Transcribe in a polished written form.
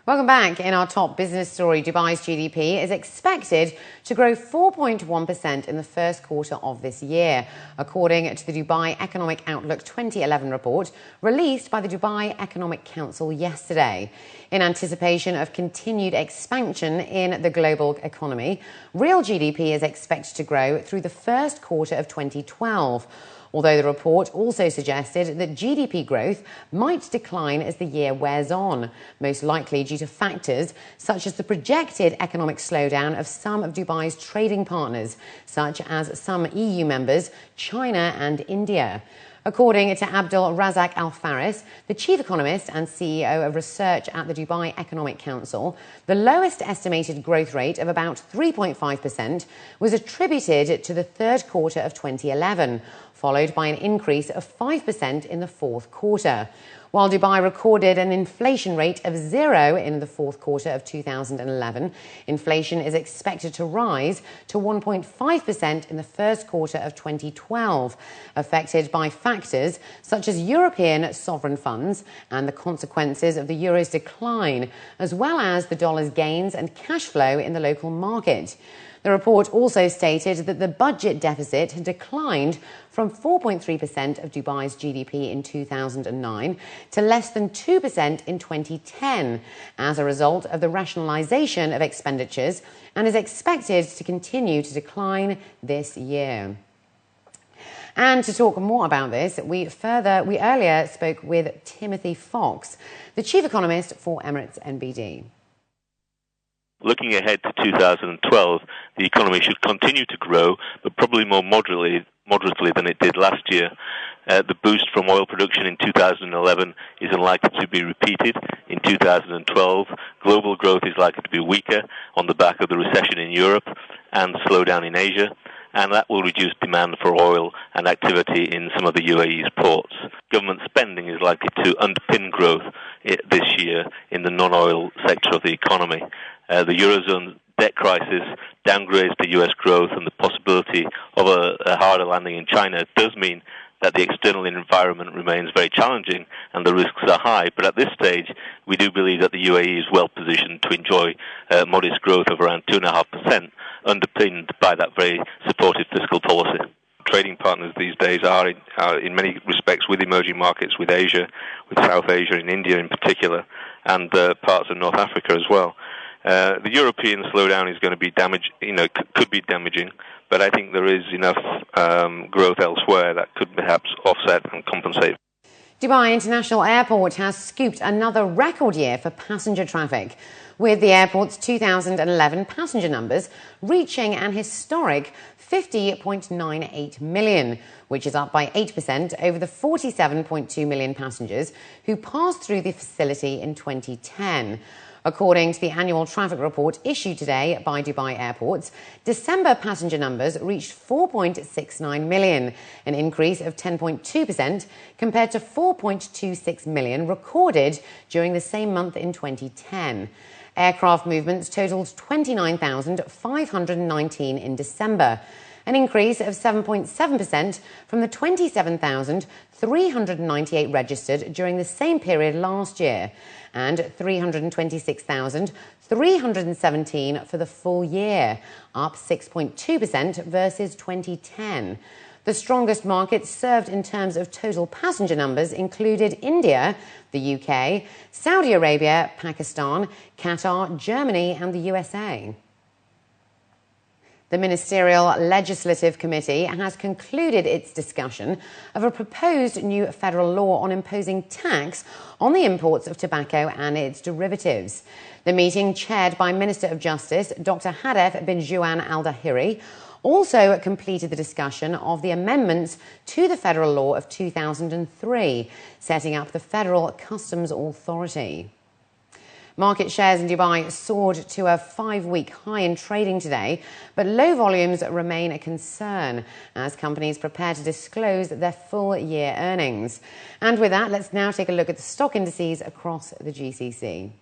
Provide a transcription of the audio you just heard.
Welcome back. In our top business story, Dubai's GDP is expected to grow 4.1% in the first quarter of this year, according to the Dubai Economic Outlook 2011 report released by the Dubai Economic Council yesterday. In anticipation of continued expansion in the global economy, real GDP is expected to grow through the first quarter of 2012. Although the report also suggested that GDP growth might decline as the year wears on, most likely due to factors such as the projected economic slowdown of some of Dubai's trading partners, such as some EU members, China and India. According to Abdul Razak Al Faris, the chief economist and CEO of research at the Dubai Economic Council, the lowest estimated growth rate of about 3.5% was attributed to the third quarter of 2011, followed by an increase of 5% in the fourth quarter. While Dubai recorded an inflation rate of 0 in the fourth quarter of 2011, inflation is expected to rise to 1.5% in the first quarter of 2012, affected by factors such as European sovereign funds and the consequences of the euro's decline, as well as the dollar's gains and cash flow in the local market. The report also stated that the budget deficit had declined from 4.3% of Dubai's GDP in 2009 to less than 2% in 2010 as a result of the rationalisation of expenditures, and is expected to continue to decline this year. And to talk more about this, we earlier spoke with Timothy Fox, the chief economist for Emirates NBD. Looking ahead to 2012, the economy should continue to grow, but probably more moderately than it did last year. The boost from oil production in 2011 is unlikely to be repeated in 2012. Global growth is likely to be weaker on the back of the recession in Europe and the slowdown in Asia, and that will reduce demand for oil and activity in some of the UAE's ports. Government spending is likely to underpin growth this year in the non-oil sector of the economy. The Eurozone debt crisis downgrades to US growth, and the possibility of a harder landing in China does mean that the external environment remains very challenging and the risks are high. But at this stage, we do believe that the UAE is well positioned to enjoy modest growth of around 2.5%, underpinned by that very supportive fiscal policy. Trading partners these days are in many respects with emerging markets, with Asia, with South Asia and India in particular, and parts of North Africa as well. The European slowdown is going to be could be damaging, but I think there is enough growth elsewhere that could perhaps offset and compensate. Dubai International Airport has scooped another record year for passenger traffic, with the airport's 2011 passenger numbers reaching an historic 50.98 million, which is up by 8% over the 47.2 million passengers who passed through the facility in 2010. According to the annual traffic report issued today by Dubai Airports, December passenger numbers reached 4.69 million, an increase of 10.2% compared to 4.26 million recorded during the same month in 2010. Aircraft movements totalled 29,519 in December, an increase of 7.7% from the 27,398 registered during the same period last year, and 326,317 for the full year, up 6.2% versus 2010. The strongest markets served in terms of total passenger numbers included India, the UK, Saudi Arabia, Pakistan, Qatar, Germany and the USA. The Ministerial Legislative Committee has concluded its discussion of a proposed new federal law on imposing tax on the imports of tobacco and its derivatives. The meeting, chaired by Minister of Justice Dr. Hadef bin Juan al-Dahiri, also completed the discussion of the amendments to the federal law of 2003, setting up the Federal Customs Authority. Market shares in Dubai soared to a 5-week high in trading today, but low volumes remain a concern as companies prepare to disclose their full-year earnings. And with that, let's now take a look at the stock indices across the GCC.